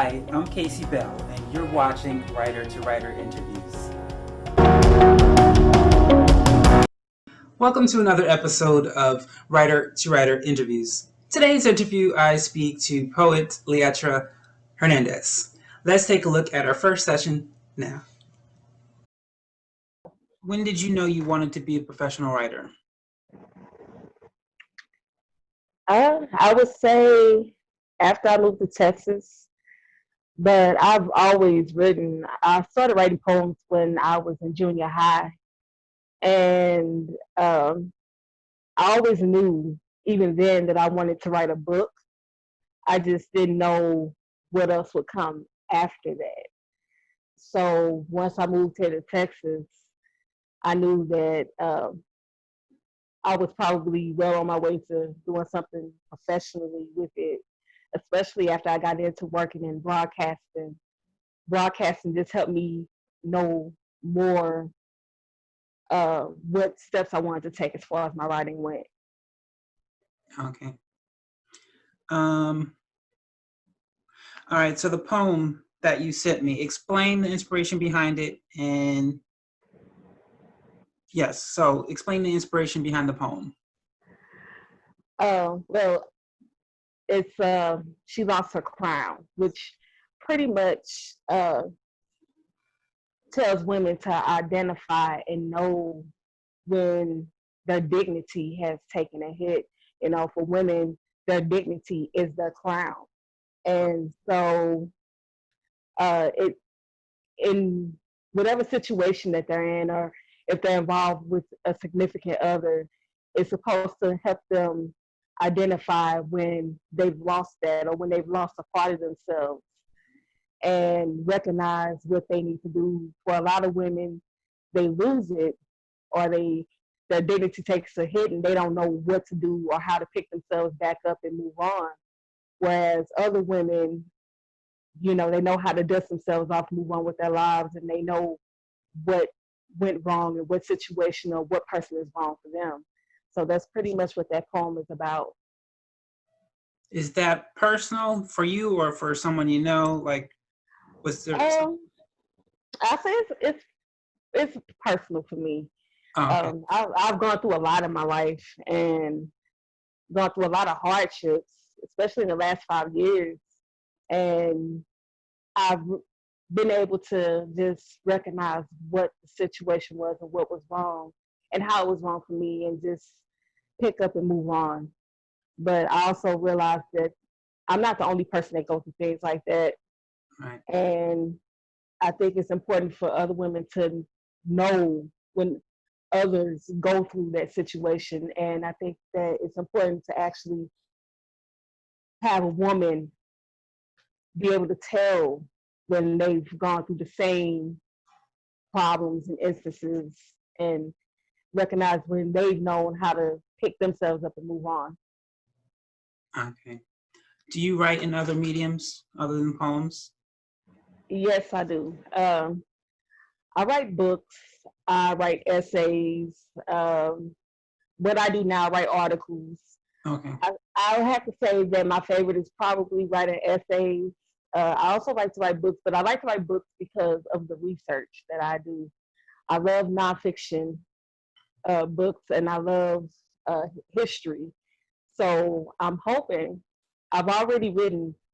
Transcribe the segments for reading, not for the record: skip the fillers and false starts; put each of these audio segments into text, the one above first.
Hi, I'm Casey Bell, and you're watching Writer to Writer Interviews. Welcome to another episode of Writer to Writer Interviews. Today's interview, I speak to poet Leatra Hernandez. Let's take a look at our first session now. When did you know you wanted to be a professional writer? I would say after I moved to Texas, but I've always written. I started writing poems when I was in junior high, and I always knew, even then, that I wanted to write a book. I just didn't know what else would come after that. So once I moved here to Texas, I knew that I was probably well on my way to doing something professionally with it, especially after I got into working in broadcasting. Broadcasting just helped me know more what steps I wanted to take as far as my writing went. Okay. All right, so the poem that you sent me, explain the inspiration behind it, and yes, so explain the inspiration behind the poem. Well, it's She Lost Her Crown, which pretty much tells women to identify and know when their dignity has taken a hit. You know, for women, their dignity is their crown. And so it in whatever situation that they're in, or if they're involved with a significant other, it's supposed to help them identify when they've lost that or when they've lost a part of themselves and recognize what they need to do. For a lot of women, they lose it, or their dignity takes a hit and they don't know what to do or how to pick themselves back up and move on. Whereas other women, you know, they know how to dust themselves off, move on with their lives, and they know what went wrong and what situation or what person is wrong for them. So that's pretty much what that poem is about. Is that personal for you or for someone you know? Like, was there some... I say it's personal for me. Oh, okay. I've gone through a lot in my life and gone through a lot of hardships, especially in the last 5 years. And I've been able to just recognize what the situation was and what was wrong and how it was wrong for me, and just pick up and move on. But I also realized that I'm not the only person that goes through things like that. Right. And I think it's important for other women to know when others go through that situation. And I think that it's important to actually have a woman be able to tell when they've gone through the same problems and instances, and recognize when they've known how to pick themselves up and move on. Okay. Do you write in other mediums other than poems? Yes, I do. I write books, I write essays. What I do now, I write articles. Okay. I would have to say that my favorite is probably writing essays. I also like to write books, but I like to write books because of the research that I do. I love nonfiction books, and I love history. So I'm hoping, I've already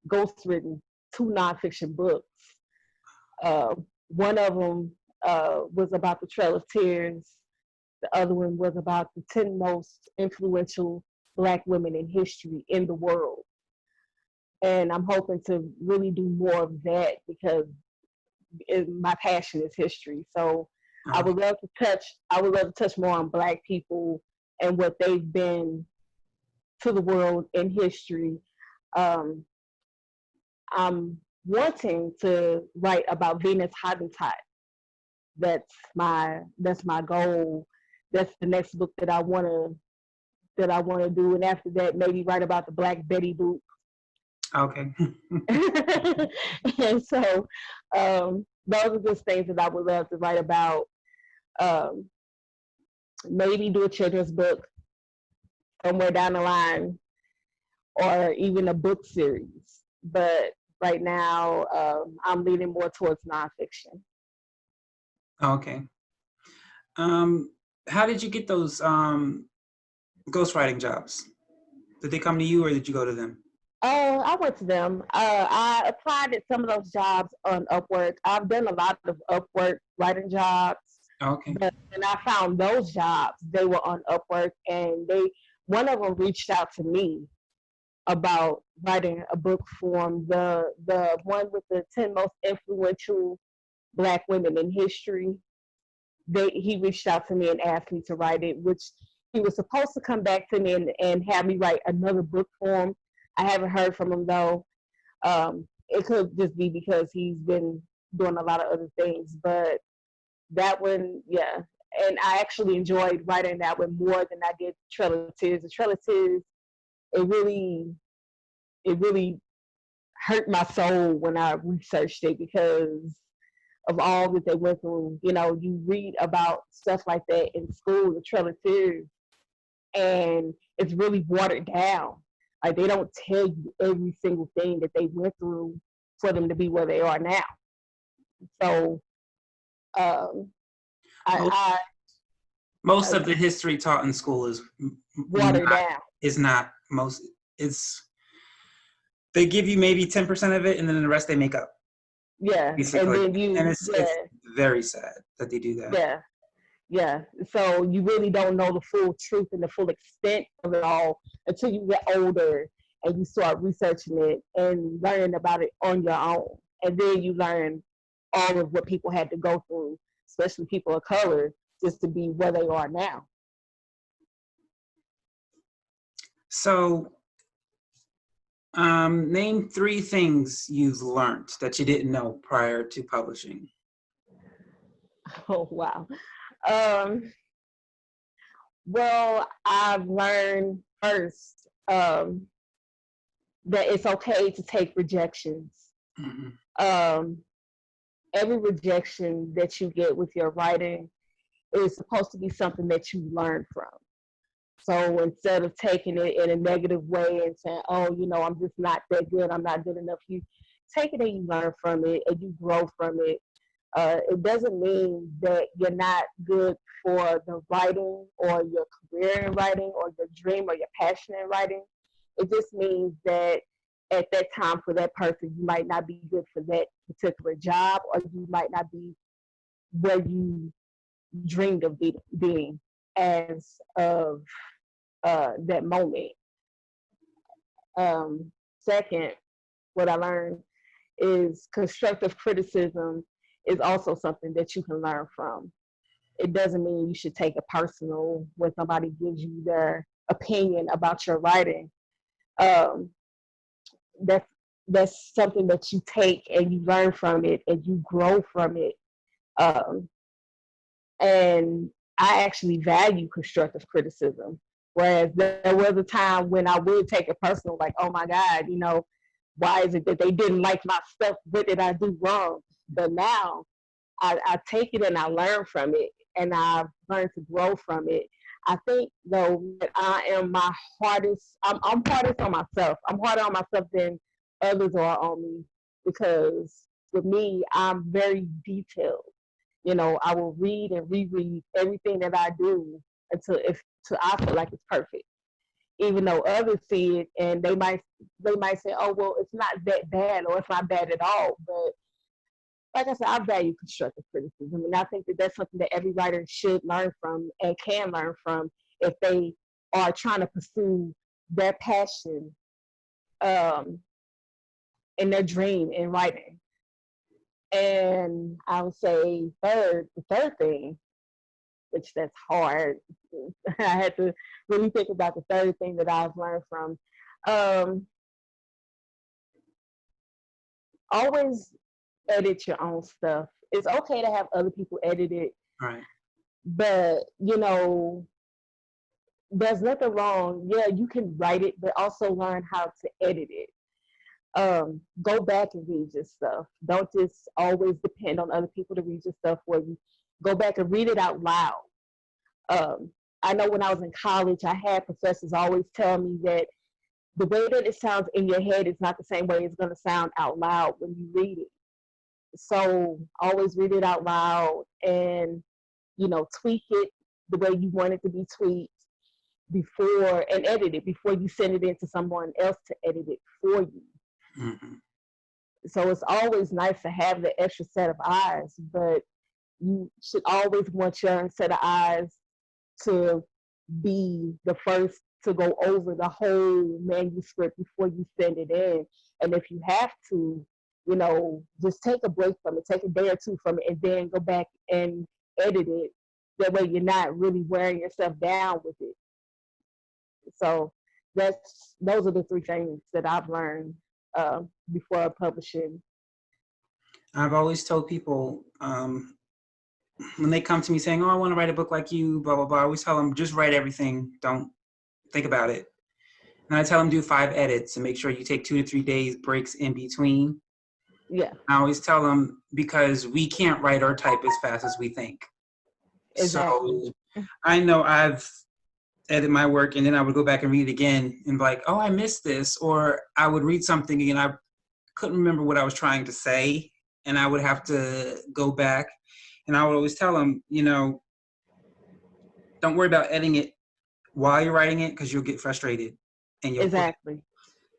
ghostwritten two nonfiction books. One of them was about the Trail of Tears. The other one was about the 10 most influential Black women in history in the world. And I'm hoping to really do more of that because my passion is history. So I would love to touch more on Black people and what they've been to the world in history. Um, I'm wanting to write about Venus Hottentot. That's my goal. That's the next book that I wanna do, and after that, maybe write about the Black Betty Boop. Okay. And so those are just things that I would love to write about. Um, Maybe do a children's book somewhere down the line, or even a book series. But right now. I'm leaning more towards nonfiction. Okay. How did you get those ghostwriting jobs? Did they come to you or did you go to them? Oh, I went to them. I applied at some of those jobs on Upwork. I've done a lot of Upwork writing jobs, Okay. but when I found those jobs, they were on Upwork, and one of them reached out to me about writing a book for 'em. The one with the 10 most influential Black women in history. He reached out to me and asked me to write it, which he was supposed to come back to me and have me write another book for him. I haven't heard from him though. It could just be because he's been doing a lot of other things, but that one, yeah. And I actually enjoyed writing that one more than I did Trail of Tears. The Trail of Tears, it really, it really hurt my soul when I researched it because of all that they went through. You know, you read about stuff like that in school, the Trail of Tears, and it's really watered down. Like they don't tell you every single thing that they went through for them to be where they are now. So um, Most, I most of the history taught in school is watered not, down. most. It's they give you maybe 10% of it, and then the rest they make up, Yeah, and basically. then And you, it's very sad that they do that. yeah, yeah. So you really don't know the full truth and the full extent of it all until you get older and you start researching it and learning about it on your own. And then you learn all of what people had to go through, especially people of color, just to be where they are now. So, name 3 things you've learned that you didn't know prior to publishing. Oh wow. Um, well, I've learned first that it's okay to take rejections. Mm-hmm. Um, every rejection that you get with your writing is supposed to be something that you learn from. So instead of taking it in a negative way and saying, oh, you know, I'm just not that good, I'm not good enough, you take it and you learn from it and you grow from it. It doesn't mean that you're not good for the writing or your career in writing or your dream or your passion in writing. It just means that at that time for that person, you might not be good for that particular job, or you might not be where you dreamed of being as of that moment. Second, what I learned is constructive criticism is also something that you can learn from. It doesn't mean you should take it personal when somebody gives you their opinion about your writing. Um, that's that's something that you take and you learn from it and you grow from it. Um, and I actually value constructive criticism. Whereas there was a time when I would take it personal, like, oh my God, you know, why is it that they didn't like my stuff? What did I do wrong? But now I take it and I learn from it and I've learned to grow from it. I think though that I am my hardest, I'm hardest on myself. I'm harder on myself than others are on me because with me, I'm very detailed. You know, I will read and reread everything that I do until I feel like it's perfect. Even though others see it and they might say, oh well, it's not that bad or it's not bad at all. But like I said, I value constructive criticism, and I think that that's something that every writer should learn from and can learn from if they are trying to pursue their passion um, and their dream in writing. And I would say the third thing, which that's hard. I had to really think about the third thing that I've learned from. Um, always edit your own stuff. It's okay to have other people edit it, Right. but you know, there's nothing wrong. Yeah, you can write it, but also learn how to edit it. Go back and read your stuff. Don't just always depend on other people to read your stuff for you. Go back and read it out loud. Um, I know when I was in college, I had professors always tell me that the way that it sounds in your head is not the same way it's going to sound out loud when you read it. So always read it out loud and, tweak it the way you want it to be tweaked before, and edit it before you send it in to someone else to edit it for you. Mm-hmm. So it's always nice to have the extra set of eyes, but you should always want your set of eyes to be the first to go over the whole manuscript before you send it in. And if you have to, just take a break from it, take a day or two from it, and then go back and edit it. That way you're not really wearing yourself down with it. So those are the three things that I've learned before publishing. I've always told people when they come to me saying, "Oh, I want to write a book like you," blah blah blah. I always tell them just write everything. Don't think about it. And I tell them do 5 edits and make sure you take 2 to 3 days breaks in between. Yeah. I always tell them because we can't write or type as fast as we think. Exactly. So I know I've edited my work and then I would go back and read it again and be like, oh, I missed this. Or I would read something and I couldn't remember what I was trying to say. And I would have to go back. And I would always tell them, don't worry about editing it while you're writing it because you'll get frustrated and you'll Exactly.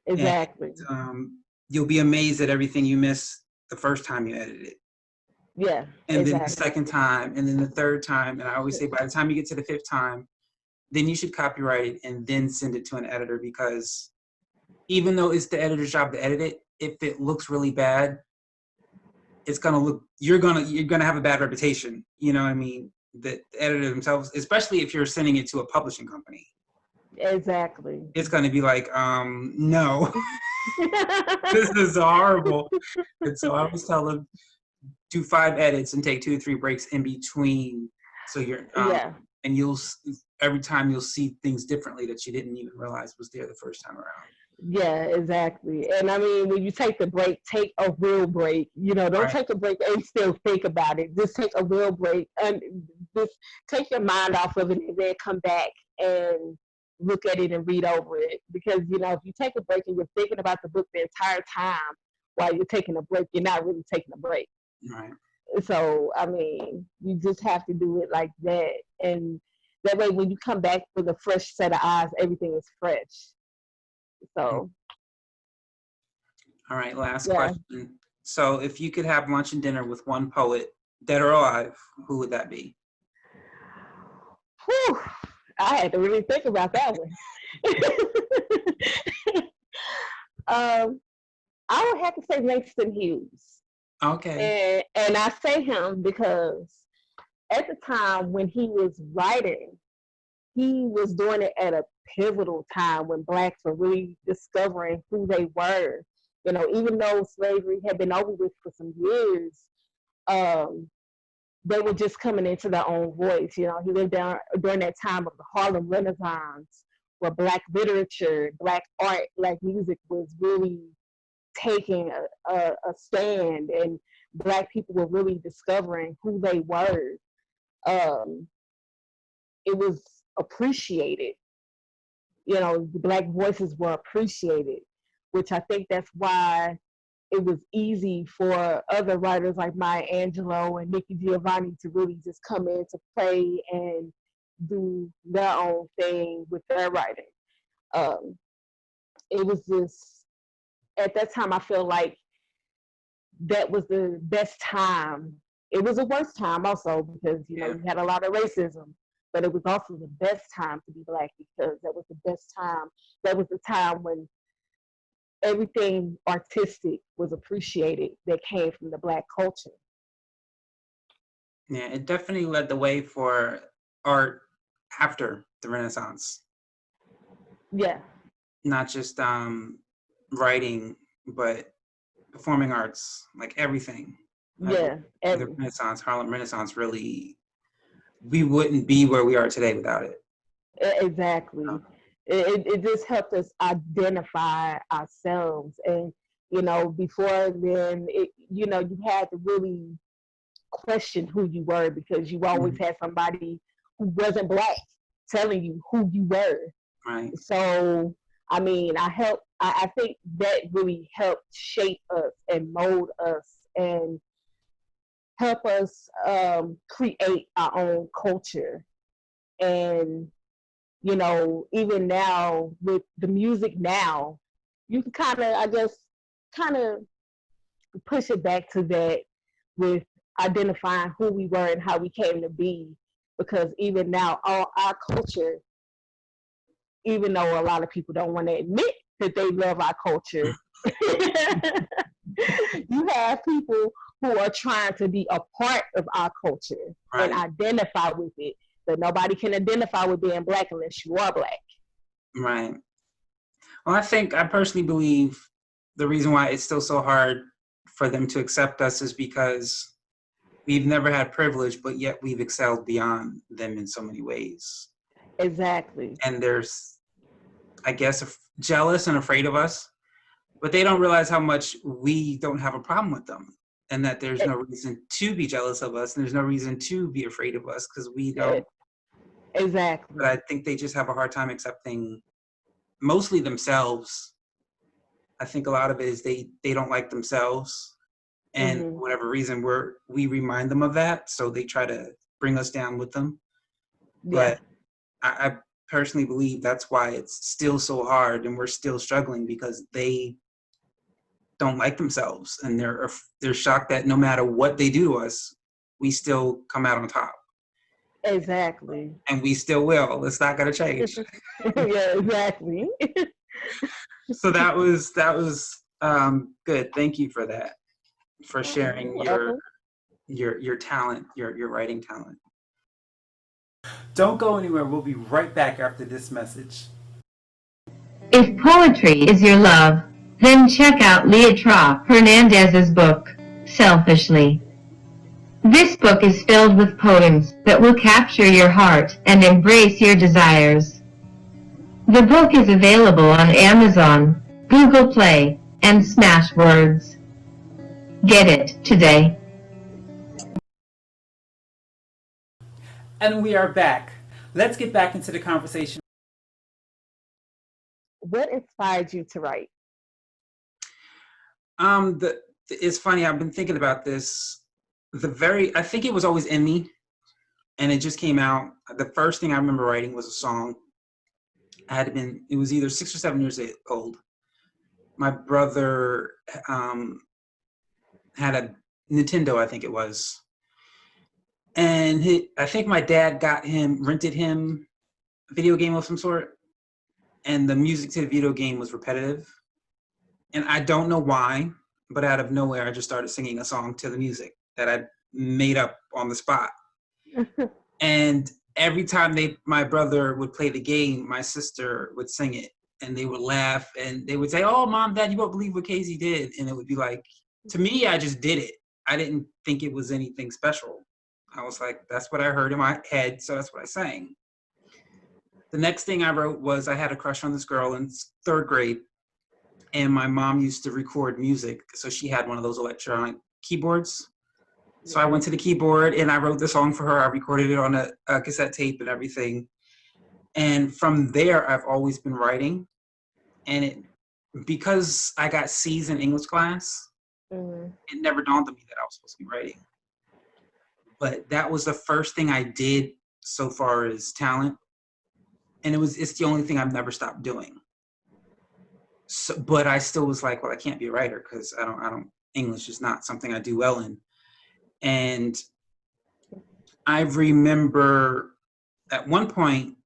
quit. Exactly. And, you'll be amazed at everything you missed the first time you edit it. Yeah. And exactly. then the second time, and then the third time. And I always say by the time you get to the 5th time, then you should copyright it and then send it to an editor, because even though it's the editor's job to edit it, if it looks really bad, it's gonna look, you're gonna have a bad reputation. You know what I mean? The editor themselves, especially if you're sending it to a publishing company. Exactly. It's gonna be like, no, this is horrible. And so I always tell them, do 5 edits and take 2 to 3 breaks in between. So you're, yeah. and every time you'll see things differently that you didn't even realize was there the first time around. Yeah, exactly. And I mean, when you take the break, take a real break. Don't Right. take a break and still think about it. Just take a real break and just take your mind off of it and then come back and look at it and read over it. Because, if you take a break and you're thinking about the book the entire time while you're taking a break, you're not really taking a break. Right. So, I mean, you just have to do it like that. And that way, when you come back with a fresh set of eyes, everything is fresh. So. All right, last question. So if you could have lunch and dinner with one poet, dead or alive, who would that be? Whew, I had to really think about that one. I would have to say Langston Hughes. Okay. And I say him because at the time when he was writing, he was doing it at a pivotal time when Blacks were really discovering who they were. Even though slavery had been over with for some years, they were just coming into their own voice. He lived during that time of the Harlem Renaissance, where Black literature, Black art, Black music was really taking a stand, and Black people were really discovering who they were. It was appreciated. The Black voices were appreciated, which I think that's why it was easy for other writers like Maya Angelou and Nikki Giovanni to really just come in to play and do their own thing with their writing. It was just, at that time, I feel like that was the best time. It was the worst time also because, you had a lot of racism, but it was also the best time to be Black because that was the best time. That was the time when everything artistic was appreciated that came from the Black culture. Yeah, it definitely led the way for art after the Renaissance. Yeah. Not just writing, but performing arts, like everything. Yeah. The Renaissance, Harlem Renaissance, really, we wouldn't be where we are today without it. Exactly. It just helped us identify ourselves. And, before then, you had to really question who you were because you always had somebody who wasn't Black telling you who you were. Right. So I mean, I think that really helped shape us and mold us and help us create our own culture. And, even now with the music now, you can kind of, I guess, kind of push it back to that with identifying who we were and how we came to be. Because even now, all our culture, even though a lot of people don't want to admit that they love our culture, you have people who are trying to be a part of our culture and Right. identify with it. But nobody can identify with being black unless you are black. Right. Well, I personally believe the reason why it's still so hard for them to accept us is because we've never had privilege, but yet we've excelled beyond them in so many ways. Exactly. And there's, I guess, jealous and afraid of us, but they don't realize how much we don't have a problem with them, and that there's no reason to be jealous of us, and there's no reason to be afraid of us because we don't. Exactly. But I think they just have a hard time accepting mostly themselves. I think a lot of it is they don't like themselves, and for whatever reason we remind them of that, so they try to bring us down with them. Yeah. But I personally believe that's why it's still so hard, and we're still struggling because they don't like themselves, and they're shocked that no matter what they do to us, we still come out on top, Exactly. and we still will. It's not going to change. Yeah, exactly. So that was good. Thank you for that, for sharing Welcome. your talent, your writing talent. Don't go anywhere. We'll be right back after this message. If poetry is your love, then check out Leatra Hernandez's book, Selfishly. This book is filled with poems that will capture your heart and embrace your desires. The book is available on Amazon, Google Play, and Smashwords. Get it today. And we are back. Let's get back into the conversation. What inspired you to write? It's funny. I've been thinking about this. I think it was always in me, and it just came out. The first thing I remember writing was a song. It was either 6 or 7 years old. My brother had a Nintendo, I think it was, and I think my dad rented him a video game of some sort, and the music to the video game was repetitive, and I don't know why, but out of nowhere, I just started singing a song to the music that I made up on the spot. And every time my brother would play the game, my sister would sing it, and they would laugh, and they would say, "Oh, Mom, Dad, you won't believe what Casey did." And it would be like, to me, I just did it. I didn't think it was anything special. I was like, that's what I heard in my head, so that's what I sang. The next thing I wrote was I had a crush on this girl in 3rd grade, and my mom used to record music, so she had one of those electronic keyboards. So I went to the keyboard and I wrote the song for her. I recorded it on a cassette tape and everything. And from there, I've always been writing. And because I got C's in English class, it never dawned on me that I was supposed to be writing. But that was the first thing I did so far as talent. And it's the only thing I've never stopped doing. So, but I still was like, well, I can't be a writer because English is not something I do well in. And I remember at one point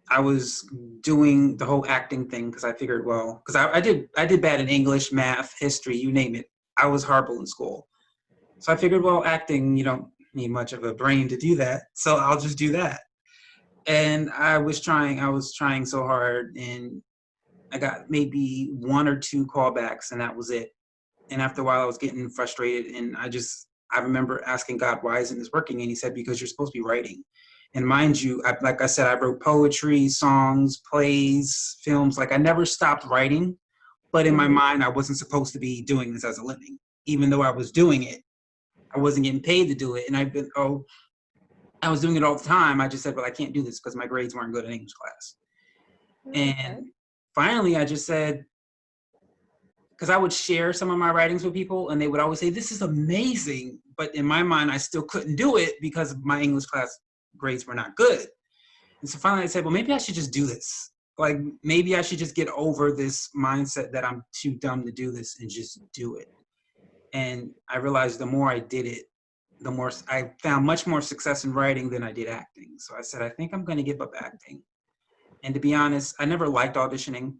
I was doing the whole acting thing because I figured, well, because I did bad in English, math, history, you name it. I was horrible in school. So I figured, well, acting, you don't need much of a brain to do that. So I'll just do that. And I was trying so hard, and I got maybe 1 or 2 callbacks, and that was it. And after a while, I was getting frustrated, and I remember asking God, why isn't this working? And he said, because you're supposed to be writing. And mind you, like I said, I wrote poetry, songs, plays, films. Like I never stopped writing, but in my mind, I wasn't supposed to be doing this as a living. Even though I was doing it, I wasn't getting paid to do it. And I was doing it all the time. I just said, well, I can't do this because my grades weren't good in English class. Okay. And finally, I just said, because I would share some of my writings with people and they would always say, this is amazing. But in my mind, I still couldn't do it because my English class grades were not good. And so finally I said, well, maybe I should just do this. Like, maybe I should just get over this mindset that I'm too dumb to do this and just do it. And I realized the more I did it, the more I found much more success in writing than I did acting. So I said, I think I'm going to give up acting. And to be honest, I never liked auditioning.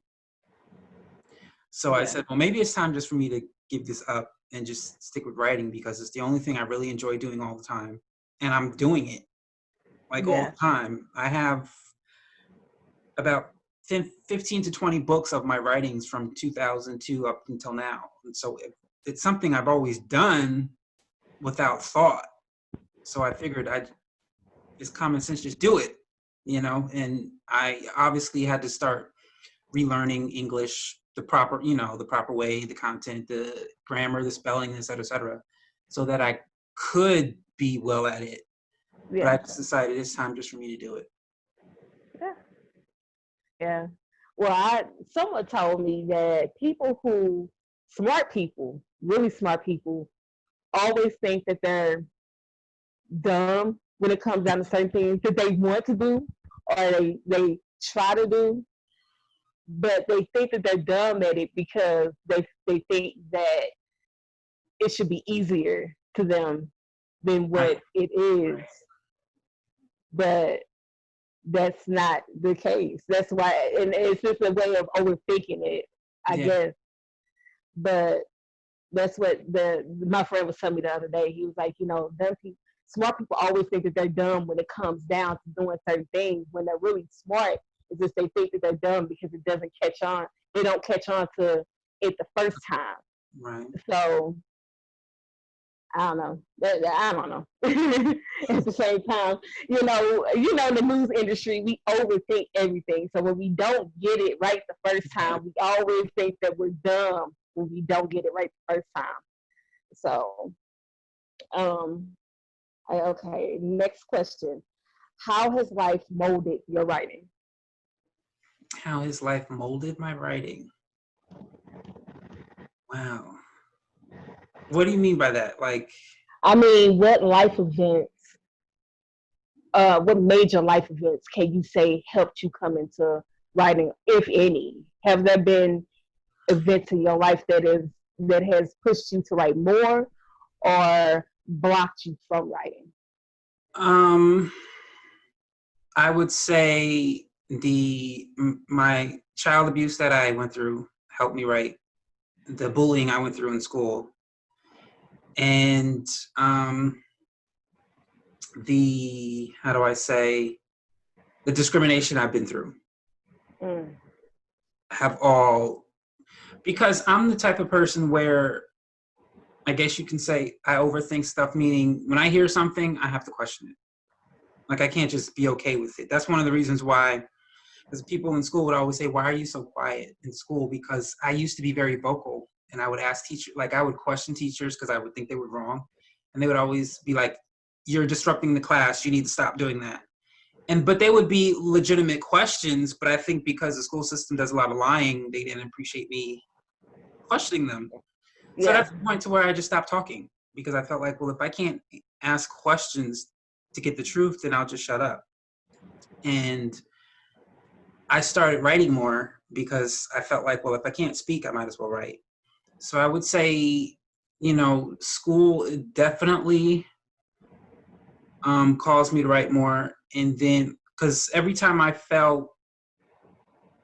So I Yeah. said, well, maybe it's time just for me to give this up and just stick with writing because it's the only thing I really enjoy doing all the time. And I'm doing it like all Yeah. the time. I have about 15 to 20 books of my writings from 2002 up until now. And so it's something I've always done without thought. So I figured it's common sense, just do it, and I obviously had to start relearning English the proper, the proper way, the content, the grammar, the spelling, et cetera, so that I could be well at it. But I Yeah. just decided it's time just for me to do it. Yeah. Yeah. Well, someone told me that smart people, really smart people, always think that they're dumb when it comes down to certain things that they want to do or they try to do, but they think that they're dumb at it because they think that it should be easier to them than what Right. it is. But that's not the case. That's why, and it's just a way of overthinking it, I Yeah. guess. But that's what my friend was telling me the other day. He was like, dumb people, smart people always think that they're dumb when it comes down to doing certain things. When they're really smart, it's just they think that they're dumb because it doesn't catch on. They don't catch on to it the first time. Right. So I don't know. I don't know. At the same time, the news industry, we overthink everything. So when we don't get it right the first time, we always think that we're dumb when we don't get it right the first time. So, okay. Next question: how has life molded your writing? How has life molded my writing? Wow. What do you mean by that? Like, I mean, what major life events can you say helped you come into writing, if any? Have there been events in your life that has pushed you to write more or blocked you from writing? um, I would say my child abuse that I went through helped me write. The bullying I went through in school, and the how do I say the discrimination I've been through Mm. have all, because I'm the type of person where I guess you can say I overthink stuff, meaning when I hear something, I have to question it. Like, I can't just be okay with it. That's one of the reasons why, because people in school would always say, why are you so quiet in school? Because I used to be very vocal and I would ask teachers, like I would question teachers because I would think they were wrong. And they would always be like, you're disrupting the class. You need to stop doing that. But they would be legitimate questions. But I think because the school system does a lot of lying, they didn't appreciate me questioning them. So Yeah. that's the point to where I just stopped talking, because I felt like, well, if I can't ask questions to get the truth, then I'll just shut up. And I started writing more because I felt like, well, if I can't speak, I might as well write. So I would say, school definitely caused me to write more. And then, because every time I felt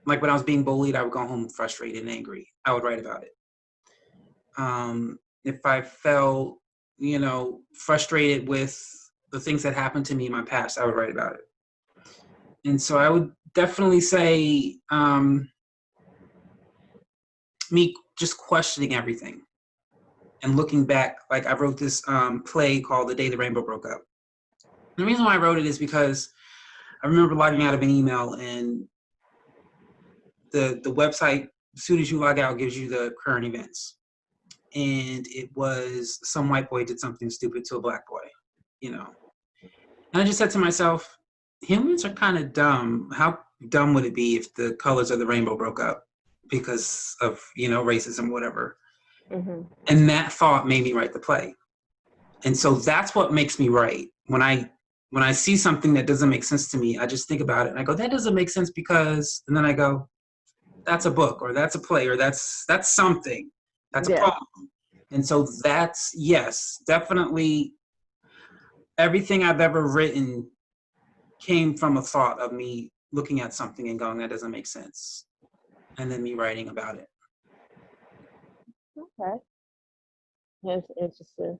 like when I was being bullied, I would go home frustrated and angry. I would write about it. If I felt, frustrated with the things that happened to me in my past, I would write about it. And so I would definitely say me just questioning everything and looking back. Like, I wrote this play called The Day the Rainbow Broke Up. The reason why I wrote it is because I remember logging out of an email, and the website, as soon as you log out, gives you the current events. And it was some white boy did something stupid to a black boy, And I just said to myself, humans are kind of dumb. dumb would it be if the colors of the rainbow broke up because of, racism, whatever. Mm-hmm. And that thought made me write the play. And so that's what makes me write. When I see something that doesn't make sense to me, I just think about it and I go, that doesn't make sense because, and then I go, that's a book, or that's a play, or that's something. That's a Yeah. poem. And so that's, yes, definitely everything I've ever written came from a thought of me looking at something and going, that doesn't make sense. And then me writing about it. Okay. That's interesting.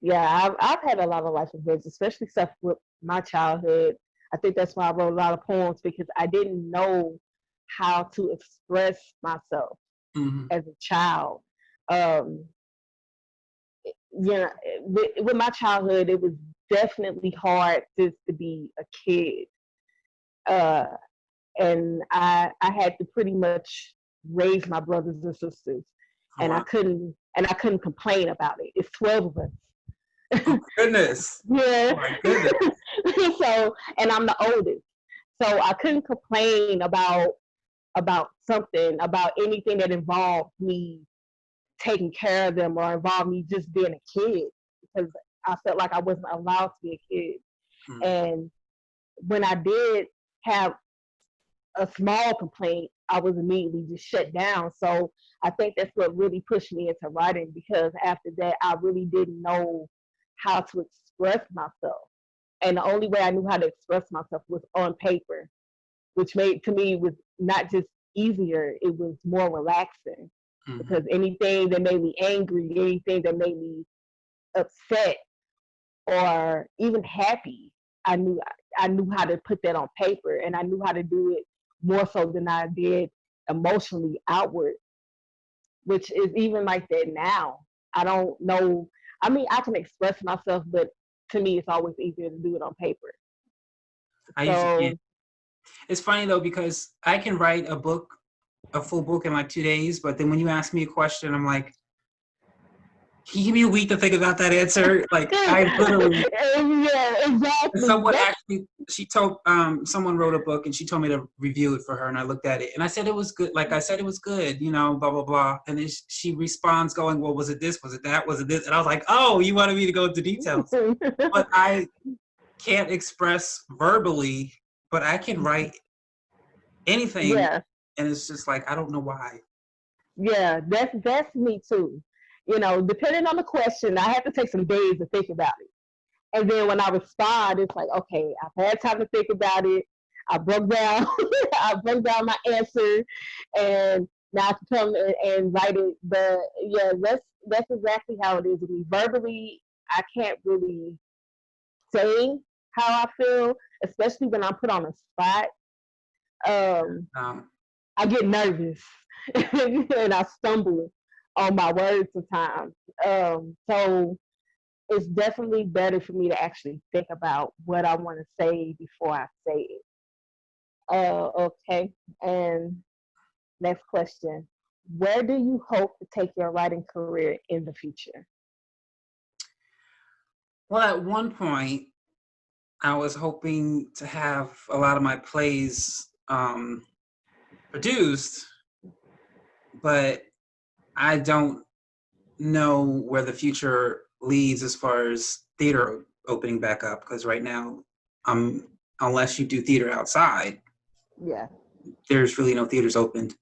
Yeah, I've had a lot of life events, especially stuff with my childhood. I think that's why I wrote a lot of poems, because I didn't know how to express myself Mm-hmm. as a child. Um, with my childhood, it was definitely hard just to be a kid. Uh, and I had to pretty much raise my brothers and sisters, Oh, and wow. I couldn't complain about it. It's 12 of us. Oh, my goodness. Yeah. Oh, my goodness. So, and I'm the oldest, so I couldn't complain about anything that involved me taking care of them or involved me just being a kid, because I felt like I wasn't allowed to be a kid. Mm-hmm. And when I did have a small complaint, I was immediately just shut down. So I think that's what really pushed me into writing, because after that, I really didn't know how to express myself. And the only way I knew how to express myself was on paper, which made, to me, was not just easier, it was more relaxing. Mm-hmm. Because anything that made me angry, anything that made me upset or even happy, I knew how to put that on paper, and I knew how to do it more so than I did emotionally outward, which is even like that now. I don't know. I mean, I can express myself, but to me, it's always easier to do it on paper. I usually So, can't. It's funny though, because I can write a full book in like 2 days, but then when you ask me a question, I'm like, can you give me a week to think about that answer? Like, I literally. yeah, exactly. Someone actually, someone wrote a book and she told me to review it for her, and I looked at it and I said it was good. Like I said, it was good, blah, blah, blah. And then she responds going, well, was it this? Was it that? Was it this? And I was like, oh, you wanted me to go into details. But I can't express verbally, but I can write anything. Yeah. And it's just like, I don't know why. Yeah, that's me too. Depending on the question, I have to take some days to think about it. And then when I respond, it's like, okay, I've had time to think about it. I broke down, I broke down my answer, and now I can come and write it. But yeah, that's exactly how it is with me. Verbally, I can't really say how I feel, especially when I'm put on a spot. I get nervous and I stumble on my words sometimes. So it's definitely better for me to actually think about what I want to say before I say it. Okay. And next question. Where do you hope to take your writing career in the future? Well, at one point, I was hoping to have a lot of my plays produced, but I don't know where the future leads as far as theater opening back up, because right now, unless you do theater outside, Yeah, there's really no theaters opened.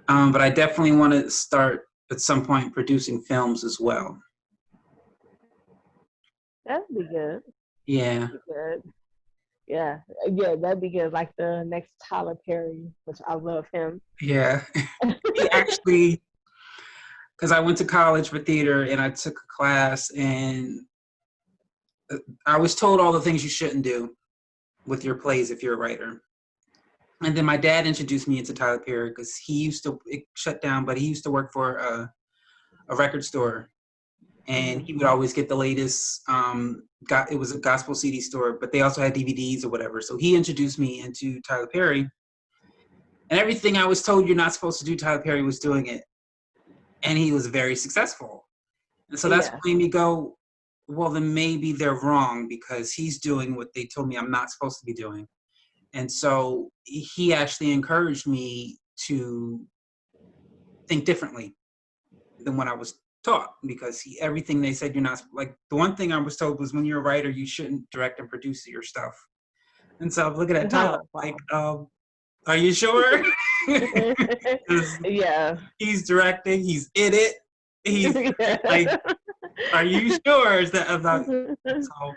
But I definitely want to start at some point producing films as well. that'd be good. Yeah. That'd be good. Yeah, that'd be good. Like the next Tyler Perry, which I love him. Yeah. He actually, because I went to college for theater and I took a class, and I was told all the things you shouldn't do with your plays if you're a writer. And then my dad introduced me into Tyler Perry, because it shut down, but he used to work for a record store, and he would always get the latest, it was a gospel CD store, but they also had DVDs or whatever. So he introduced me into Tyler Perry, and everything I was told you're not supposed to do, Tyler Perry was doing it. And he was very successful. And so that's what made me go, well, then maybe they're wrong, because he's doing what they told me I'm not supposed to be doing. And so he actually encouraged me to think differently than what I was taught, because everything they said, you're not, like, the one thing I was told was when you're a writer, you shouldn't direct and produce your stuff. And so I'm looking at Tyler Oh, wow. like, are you sure? Because Yeah. he's directing, he's in it, he's like, Yeah. are you sure? Is that about? So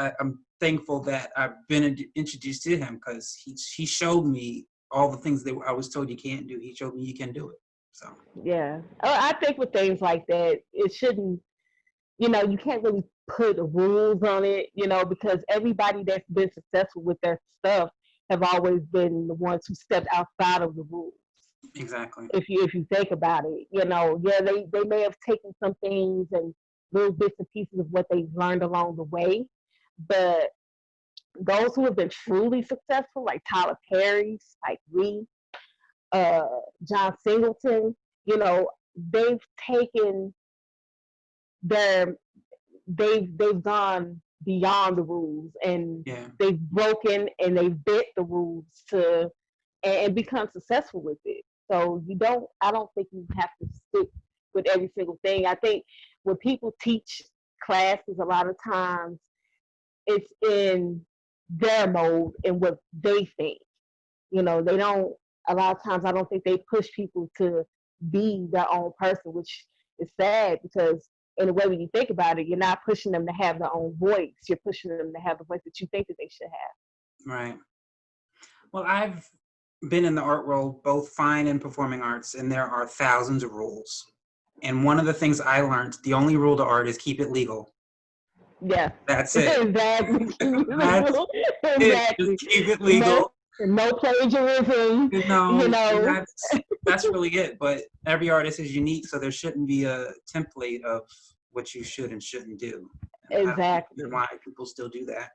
I'm thankful that I've been introduced to him, because he showed me all the things that I was told you can't do. He showed me you can do it. So Yeah. I think with things like that, it shouldn't, you can't really put rules on it, because everybody that's been successful with their stuff have always been the ones who stepped outside of the rules. exactly. If you think about it, yeah, they may have taken some things and little bits and pieces of what they've learned along the way, but those who have been truly successful, like Tyler Perry, Spike Lee, uh, John Singleton, they've taken their they've gone beyond the rules, and Yeah. they've broken and they've bent the rules to and become successful with it. So I don't think you have to stick with every single thing. I think when people teach classes, a lot of times it's in their mode and what they think. They don't, a lot of times I don't think they push people to be their own person, which is sad, because in a way, when you think about it, you're not pushing them to have their own voice. You're pushing them to have the voice that you think that they should have. Right. Well, I've been in the art world, both fine and performing arts, and there are thousands of rules. And one of the things I learned, the only rule to art is keep it legal. Yeah. That's it. Exactly. That's it. Exactly. Just keep it No, legal. no plagiarism. And that's really it. But every artist is unique, so there shouldn't be a template of what you should and shouldn't do. And I don't Exactly. understand why people still do that,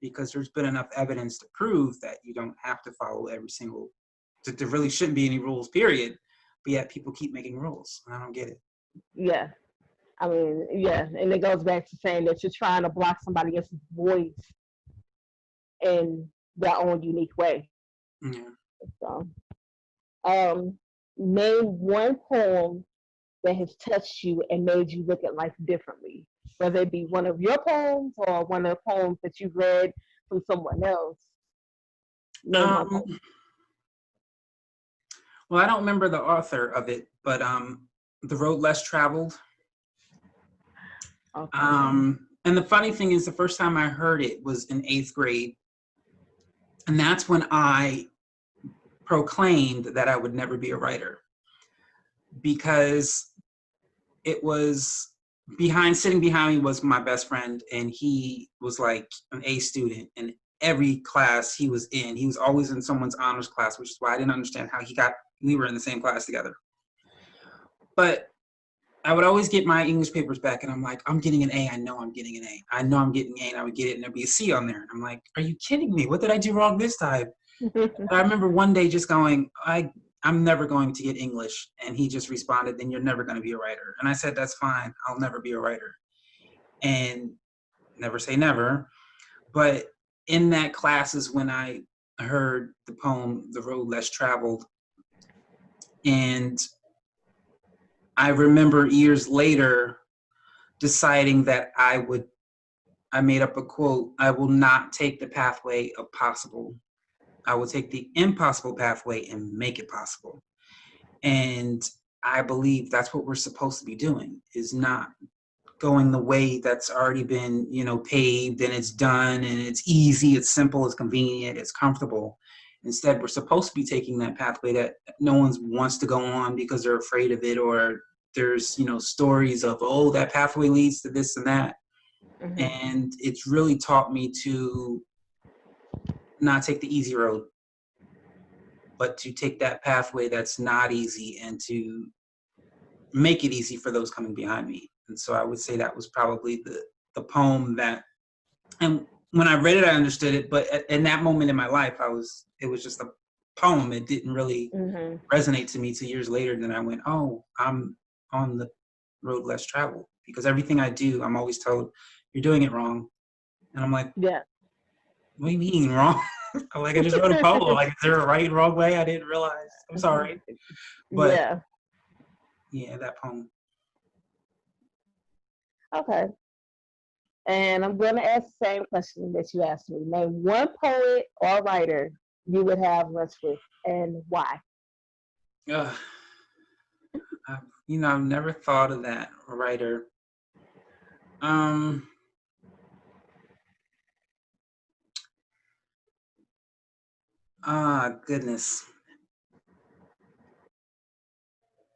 because there's been enough evidence to prove that you don't have to follow every single. There really shouldn't be any rules, period. But yet people keep making rules. I don't get it. Yeah. I mean, yeah, and it goes back to saying that you're trying to block somebody else's voice in their own unique way. Yeah. So, name one poem that has touched you and made you look at life differently, whether it be one of your poems or one of the poems that you've read from someone else. Name one poem. Well, I don't remember the author of it, but The Road Less Traveled. Okay. And the funny thing is, the first time I heard it was in 8th grade. And that's when I proclaimed that I would never be a writer, because it was sitting behind me was my best friend, and he was like an A student, and every class he was in, he was always in someone's honors class, which is why I didn't understand how we were in the same class together. But I would always get my English papers back, and I'm like, I'm getting an A. I know I'm getting an A. I know I'm getting an A, and I would get it, and there'd be a C on there. And I'm like, are you kidding me? What did I do wrong this time? I remember one day just going, I'm never going to get English. And he just responded, then you're never going to be a writer. And I said, that's fine. I'll never be a writer. And never say never. But in that class is when I heard the poem, The Road Less Traveled. And I remember years later deciding that I made up a quote, I will not take the pathway of possible. I will take the impossible pathway and make it possible. And I believe that's what we're supposed to be doing, is not going the way that's already been, paved, and it's done, and it's easy, it's simple, it's convenient, it's comfortable. Instead, we're supposed to be taking that pathway that no one wants to go on because they're afraid of it, or there's, stories of, oh, that pathway leads to this and that. Mm-hmm. And it's really taught me to not take the easy road, but to take that pathway that's not easy and to make it easy for those coming behind me. And so I would say that was probably the poem that, and when I read it, I understood it, but in that moment in my life, it was just a poem. It didn't really resonate to me till years later. Then I went, oh, I'm on the road less traveled, because everything I do, I'm always told, you're doing it wrong. And I'm like, yeah. what do you mean wrong? I'm like, I just wrote a poem. Like, is there a right and wrong way? I didn't realize. I'm sorry. But Yeah. yeah, that poem. Okay. And I'm going to ask the same question that you asked me. Name one poet or writer you would have lunch with, and why? Ugh. I've never thought of that writer. Goodness.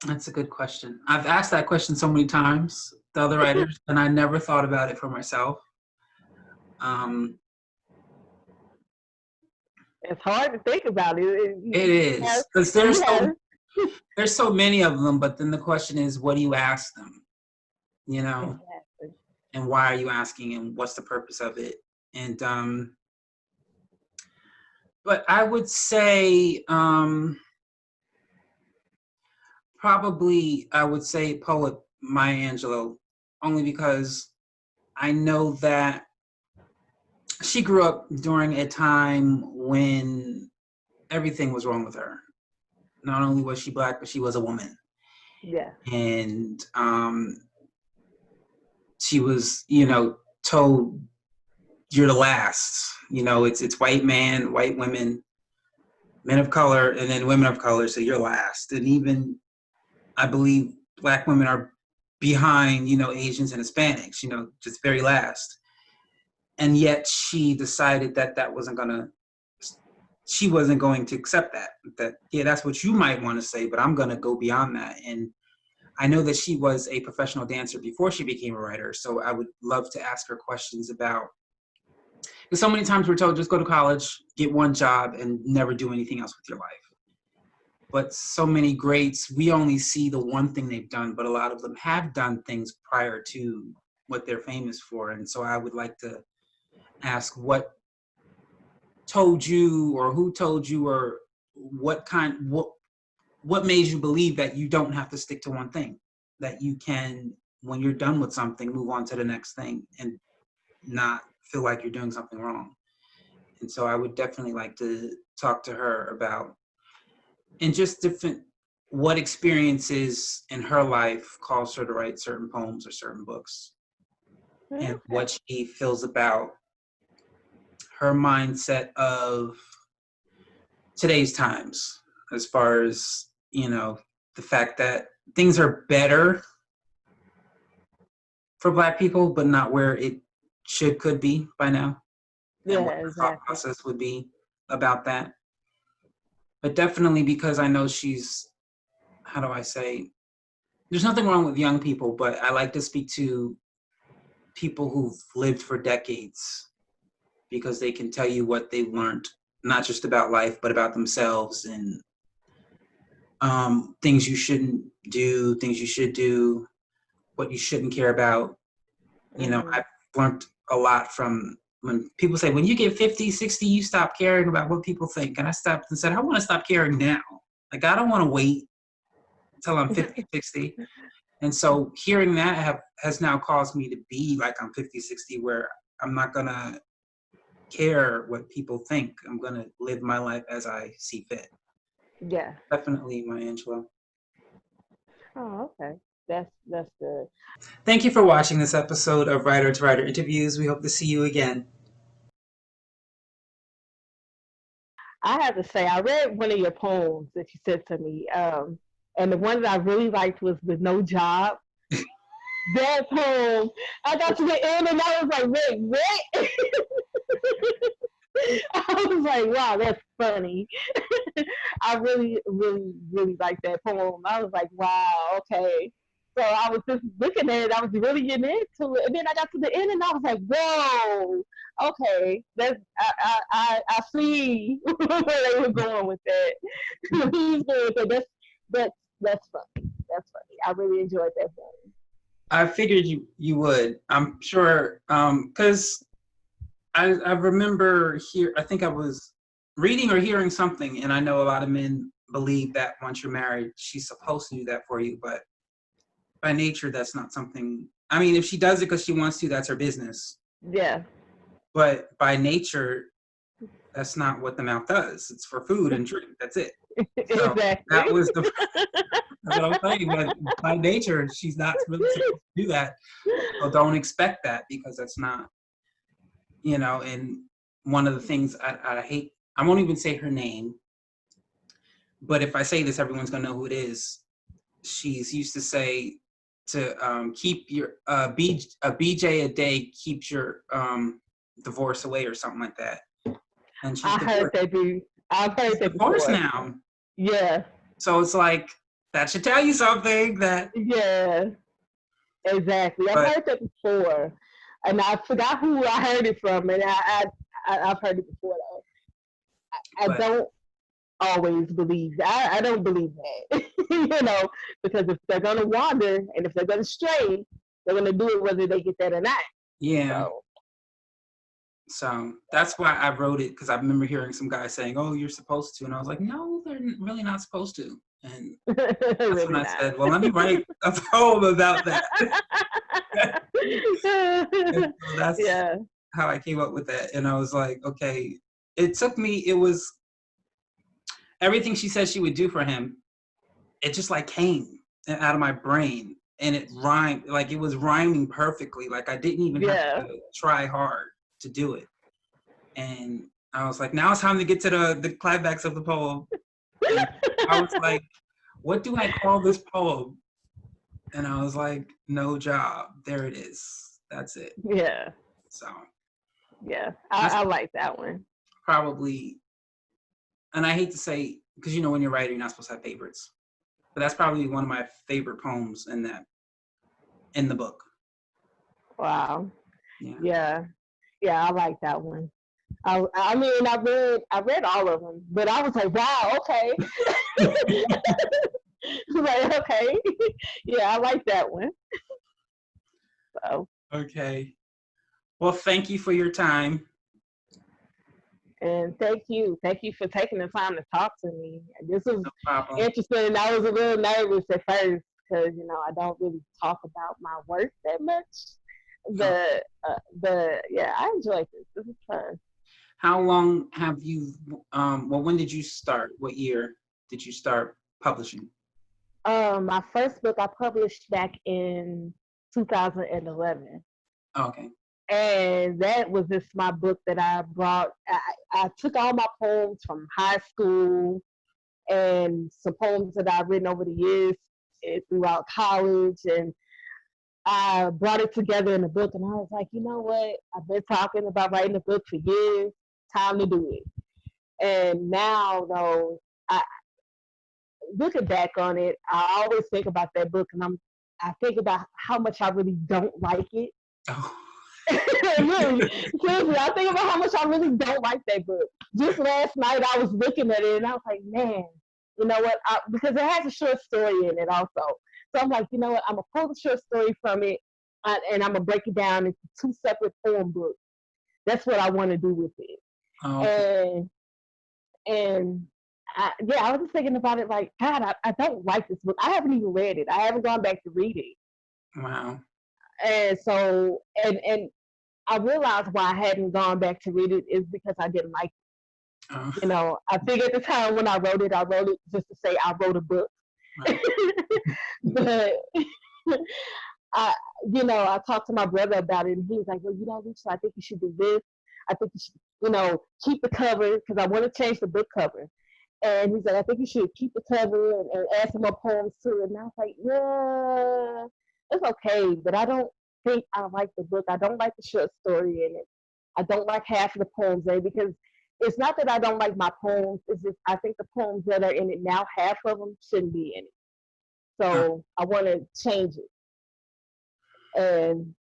That's a good question. I've asked that question so many times to other writers, and I never thought about it for myself. Um, It's hard to think about it. it You have, is because you have, there's so many of them, but then the question is, what do you ask them? exactly. And why are you asking, and what's the purpose of it? And but I would say probably I would say poet Maya Angelou, only because I know that she grew up during a time when everything was wrong with her. Not only was she Black, but she was a woman. Yeah. And she was, told you're the last. It's white man, white women, men of color, and then women of color, so you're last. And even, I believe, Black women are behind, Asians and Hispanics, just very last. And yet she decided that wasn't gonna, she wasn't going to accept that yeah, that's what you might want to say, but I'm going to go beyond that. And I know that she was a professional dancer before she became a writer, so I would love to ask her questions about, because so many times we're told just go to college, get one job, and never do anything else with your life. But so many greats, we only see the one thing they've done, but a lot of them have done things prior to what they're famous for. And so I would like to ask what told you, or who told you, or what made you believe that you don't have to stick to one thing, that you can, when you're done with something, move on to the next thing and not feel like you're doing something wrong. And so I would definitely like to talk to her about, and just different, what experiences in her life caused her to write certain poems or certain books, and Okay. what she feels about her mindset of today's times, as far as, the fact that things are better for Black people, but not where it could be by now, and Yeah, what her thought exactly. process would be about that. But definitely, because I know she's, how do I say, there's nothing wrong with young people, but I like to speak to people who've lived for decades, because they can tell you what they've learned, not just about life, but about themselves, and things you shouldn't do, things you should do, what you shouldn't care about. Hmm. I've learned a lot from when people say, when you get 50, 60, you stop caring about what people think. And I stopped and said, I want to stop caring now. Like, I don't want to wait until I'm 50, 60. And so hearing that has now caused me to be like I'm 50, 60, where I'm not going to care what people think. I'm going to live my life as I see fit. Yeah. Definitely, my Angela. Oh, okay. That's good. Thank you for watching this episode of Writer to Writer Interviews. We hope to see you again. I have to say, I read one of your poems that you said to me, and the one that I really liked was "With No Job." That poem, I got to the end and I was like, "Wait, what?" I was like, "Wow, that's funny." I really, really, really liked that poem. I was like, "Wow, okay." So I was just looking at it. I was really getting into it, and then I got to the end, and I was like, "Whoa, okay, that's I see where they were going with that." He's good, so that's funny. That's funny. I really enjoyed that poem. I figured you would. I'm sure, because I remember here. I think I was reading or hearing something, and I know a lot of men believe that once you're married, she's supposed to do that for you, but by nature, that's not something. I mean, if she does it because she wants to, that's her business. Yeah, But by nature, that's not what the mouth does. It's for food and drink. That's it. So Exactly. that was the that's what I was saying. But by nature, she's not really supposed to do that. So don't expect that, because that's not, and one of the things I hate, I won't even say her name, but if I say this, everyone's gonna know who it is. She's used to say to keep your BJ a day keeps your divorce away, or something like that. And she's I heard divorced. that dude. I've heard She's that divorced before. now. Yeah. So it's like, that should tell you something. That Yeah. Exactly. I've heard that before, and I forgot who I heard it from, and I've heard it before though. I don't always believe. I don't believe that, because if they're gonna wander and if they're gonna stray, they're gonna do it whether they get that or not. Yeah. So that's why I wrote it, because I remember hearing some guy saying, "Oh, you're supposed to," and I was like, "No, they're really not supposed to." And that's really when I not. said, "Well, let me write a poem about that." And so that's how I came up with that. And I was like, okay, it was everything she said she would do for him. It just like came out of my brain, and it rhymed, like it was rhyming perfectly. Like I didn't even have to try hard to do it. And I was like, now it's time to get to the climax of the poem. And I was like, what do I call this poem? And I was like, no job. There it is. That's it. Yeah. So. Yeah, I like that one. Probably, and I hate to say, because when you're writing, you're not supposed to have favorites, but that's probably one of my favorite poems in the book. Wow. Yeah, I like that one. I mean, I read all of them, but I was like, wow, okay. Like, okay, yeah, I like that one. So. Okay. Well, thank you for your time. And thank you for taking the time to talk to me. This was interesting. I was a little nervous at first because I don't really talk about my work that much. But yeah, I enjoyed this. This was fun. How long have you? Well, when did you start? What year did you start publishing? My first book I published back in 2011. Okay. And that was just my book that I brought. I took all my poems from high school and some poems that I've written over the years throughout college, and I brought it together in a book. And I was like, you know what? I've been talking about writing a book for years. Time to do it. And now, though, looking back on it, I always think about that book, and I think about how much I really don't like it. Oh. Really, seriously, I think about how much I really don't like that book. Just last night, I was looking at it, and I was like, man, you know what? Because it has a short story in it also. So I'm like, you know what? I'm going to pull the short story from it, and I'm going to break it down into 2 separate poem books. That's what I want to do with it. Oh, okay. And I was just thinking about it like, God, I don't like this book. I haven't even read it. I haven't gone back to read it. Wow. And so, and I realized why I hadn't gone back to read it is because I didn't like it. Oh. I think at the time when I wrote it just to say I wrote a book. Right. But I talked to my brother about it, and he was like, well, Lisa, I think you should do this. I think you should, keep the cover, because I want to change the book cover. And he's like, I think you should keep the cover and add some more poems to it. And I was like, yeah, it's okay, but I don't think I like the book. I don't like the short story in it. I don't like half of the poems in it, because it's not that I don't like my poems. It's just I think the poems that are in it now, half of them shouldn't be in it. So I want to change it. And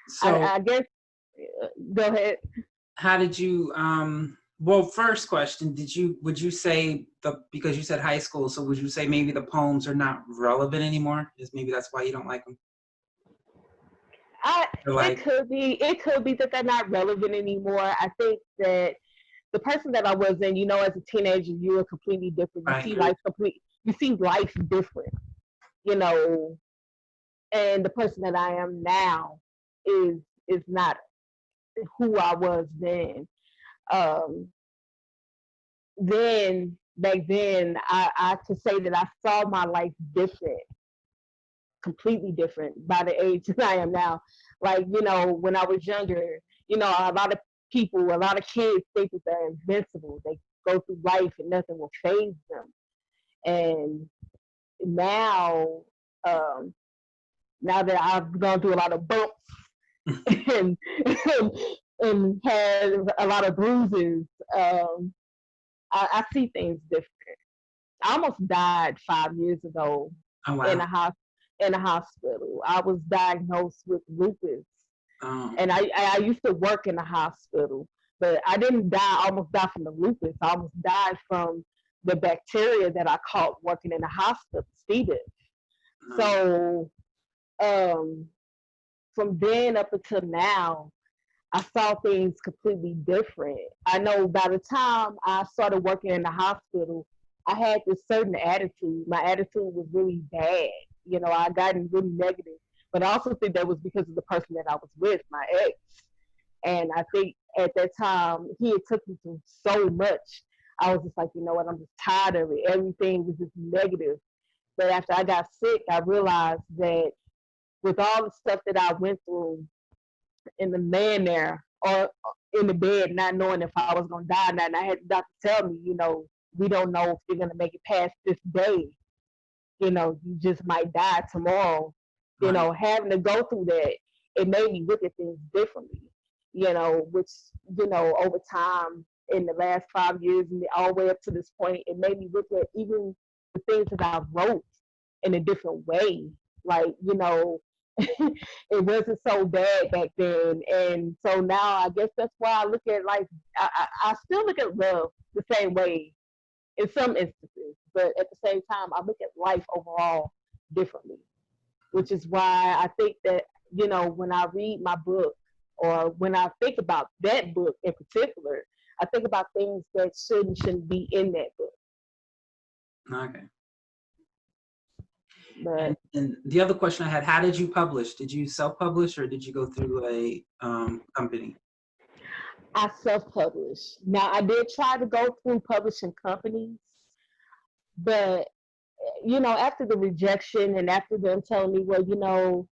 So I guess. Go ahead. How did you? Well, first question: would you say because you said high school? So would you say maybe the poems are not relevant anymore? Maybe that's why you don't like them. It could be that they're not relevant anymore. I think that the person that I was in, as a teenager, you were completely different. You see life different, and the person that I am now is not who I was then. Um, then back then, I could say that I saw my life different, completely different by the age that I am now. Like, when I was younger, a lot of people, a lot of kids think that they're invincible. They go through life and nothing will phase them. And now, um, now that I've gone through a lot of bumps and and had a lot of bruises, I see things different. I almost died 5 years ago Oh in wow. in a hospital. I was diagnosed with lupus, Um, and I used to work in the hospital, but I didn't die. Almost died from the lupus. I almost died from the bacteria that I caught working in the hospital, Stephen. um, So um, from then up until now, I saw things completely different. I know by the time I started working in the hospital, I had this certain attitude. My attitude was really bad. I gotten really negative. But I also think that was because of the person that I was with, my ex. And I think at that time, he had took me through so much. I was just like, you know what, I'm just tired of it. Everything was just negative. But after I got sick, I realized that with all the stuff that I went through, in the man there or in the bed, not knowing if I was going to die or not. And I had the doctor tell me, we don't know if you're going to make it past this day. You just might die tomorrow. right. Having to go through that, it made me look at things differently, which, over time in the last 5 years and all the way up to this point, it made me look at even the things that I wrote in a different way. Like, it wasn't so bad back then. And so now I guess that's why I look at life. I still look at love the same way in some instances, but at the same time, I look at life overall differently, which is why I think that, when I read my book or when I think about that book in particular, I think about things that shouldn't be in that book. Okay. But And the other question I had, how did you publish? Did you self-publish or did you go through a company? I self-published. Now I did try to go through publishing companies, but after the rejection and after them telling me, well,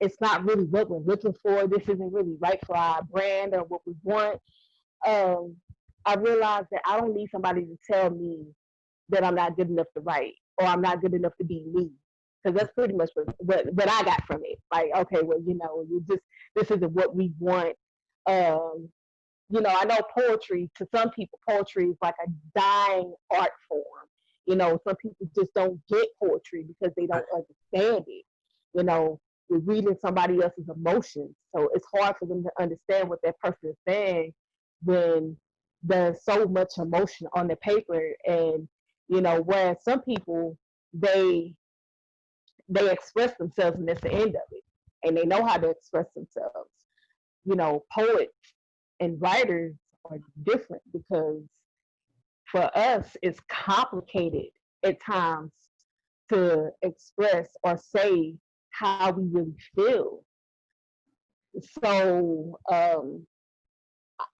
it's not really what we're looking for. This isn't really right for our brand or what we want. Um, I realized that I don't need somebody to tell me that I'm not good enough to write or I'm not good enough to be me. Because that's pretty much what I got from it. Like, okay, well, this isn't what we want. Um, I know poetry, to some people, poetry is like a dying art form. Some people just don't get poetry because they don't understand it. We're reading somebody else's emotions. So it's hard for them to understand what that person is saying when there's so much emotion on the paper. And, whereas some people, they express themselves and that's the end of it. And they know how to express themselves. Poets and writers are different because for us, it's complicated at times to express or say how we really feel. So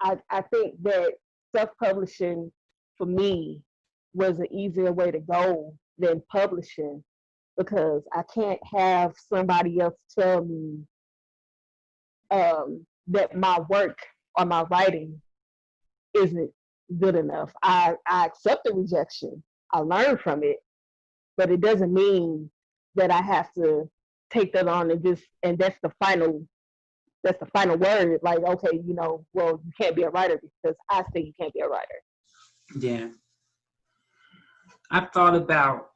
I think that self-publishing for me was an easier way to go than publishing because I can't have somebody else tell me that my work or my writing isn't good enough. I accept the rejection. I learn from it, but it doesn't mean that I have to take that on and that's the final word. Like, okay, well, you can't be a writer because I say you can't be a writer. Yeah. I've thought about,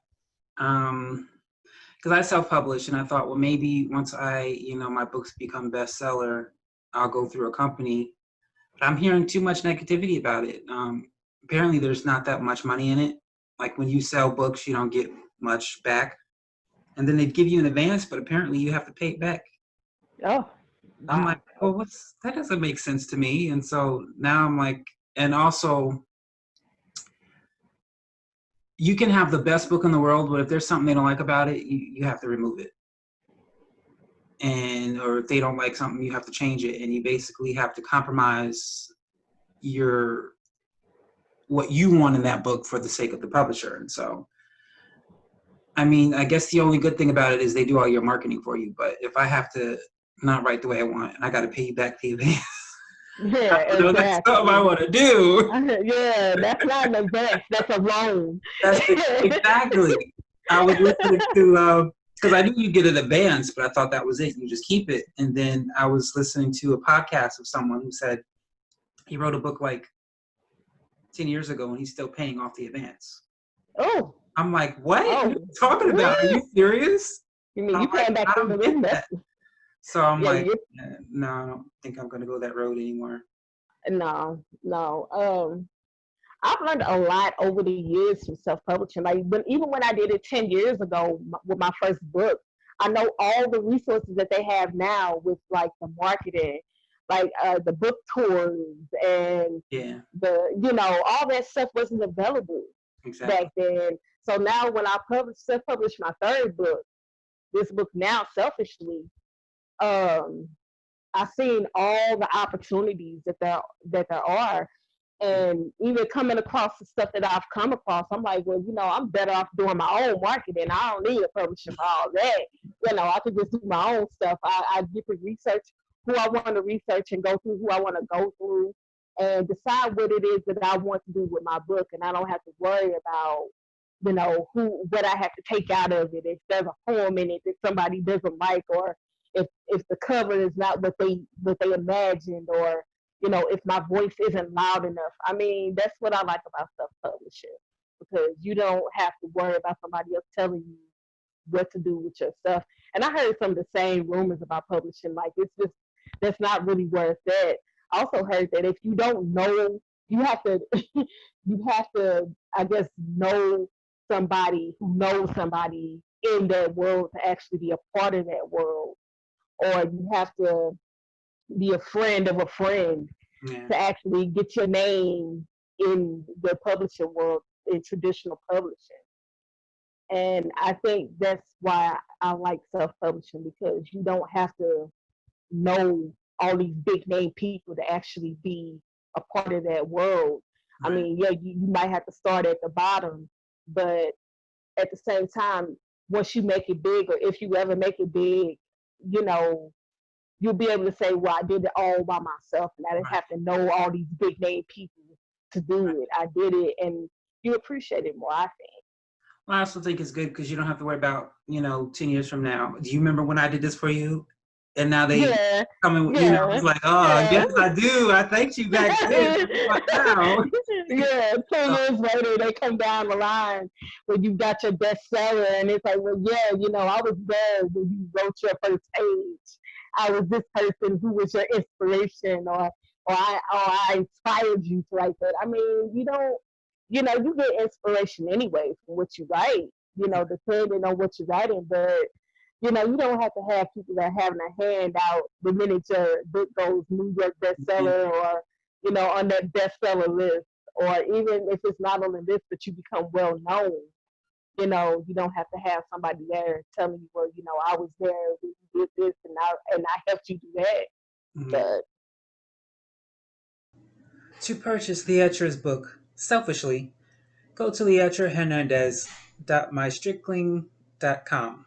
because I self-publish and I thought, well, maybe once my books become bestseller, I'll go through a company. But I'm hearing too much negativity about it. Apparently there's not that much money in it. Like when you sell books, you don't get much back. And then they give you an advance, but apparently you have to pay it back. Oh, I'm wow. like, well, that doesn't make sense to me. And so now I'm like, and also you can have the best book in the world, but if there's something they don't like about it, you have to remove it. and or if they don't like something, you have to change it, and you basically have to compromise what you want in that book for the sake of the publisher. And so, I mean, I guess the only good thing about it is they do all your marketing for you. But if I have to not write the way I want and I got to pay you back the advance, Yeah, I know that's exactly. something I want to do. Yeah, that's not an advance. That's a loan. Exactly. I was listening to because I knew you'd get an advance, but I thought that was it. You just keep it. And then I was listening to a podcast of someone who said he wrote a book like 10 years ago and he's still paying off the advance. Oh. I'm like, what? Oh. What are you talking about? Are you serious? You mean you paying back some of this? So I'm like, no, I don't think I'm going to go that road anymore. No. I've learned a lot over the years from self-publishing. Like even when I did it 10 years ago with my first book, I know all the resources that they have now with like the marketing, like the book tours and the all that stuff wasn't available back then. So now when I self-published my third book, this book now, Selfishly, I've seen all the opportunities that there are. And even coming across the stuff that I've come across, I'm like, well, I'm better off doing my own marketing. I don't need a publisher for all that. I could just do my own stuff. I get to research who I want to research and go through who I want to go through and decide what it is that I want to do with my book. And I don't have to worry about, what I have to take out of it. If there's a poem in it that somebody doesn't like, or if the cover is not what they imagined, or if my voice isn't loud enough. I mean, that's what I like about self-publishing, because you don't have to worry about somebody else telling you what to do with your stuff. And I heard some of the same rumors about publishing, like that's not really where it's at. I also heard that if you don't know, you have to, I guess, know somebody who knows somebody in that world to actually be a part of that world, or you have to be a friend of a friend to actually get your name in the publishing world, in traditional publishing. And I think that's why I like self-publishing, because you don't have to know all these big name people to actually be a part of that world. Right. I mean, you might have to start at the bottom, but at the same time, once you make it big, or if you ever make it big, you'll be able to say, well, I did it all by myself, and I didn't have to know all these big name people to do it. I did it, and you appreciate it more, I think. Well, I also think it's good because you don't have to worry about, 10 years from now. Do you remember when I did this for you? And now they come in, it's like, yes, I do. I thanked you back then. Wow. 2 years later, they come down the line when you got your bestseller, and it's like, well, I was there when you wrote your first page. I was this person who was your inspiration, or I inspired you to write that. I mean, you get inspiration anyway from what you write, depending on what you're writing, but you don't have to have people that are having a handout the minute your book goes New York bestseller, or on that bestseller list, or even if it's not on the list, but you become well known. You don't have to have somebody there telling you, well, I was there when you did this, and I helped you do that. Mm-hmm. But to purchase Leatra's book, Selfishly, go to leatrahernandez.mystrickling.com.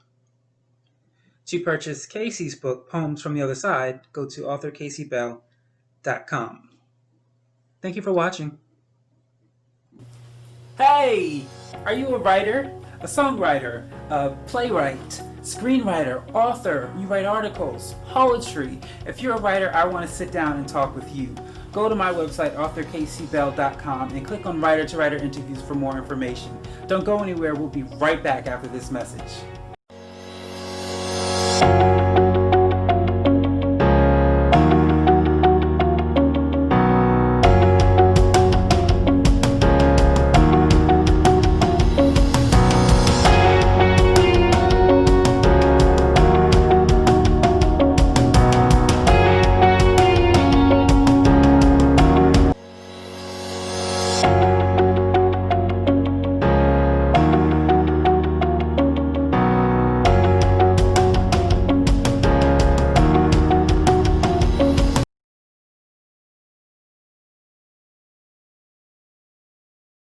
To purchase Casey's book, Poems from the Other Side, go to authorcaseybell.com. Thank you for watching. Hey! Are you a writer, a songwriter, a playwright, screenwriter, author? You write articles, poetry. If you're a writer, I want to sit down and talk with you. Go to my website, authorcaseybell.com, and click on Writer to Writer Interviews for more information. Don't go anywhere. We'll be right back after this message.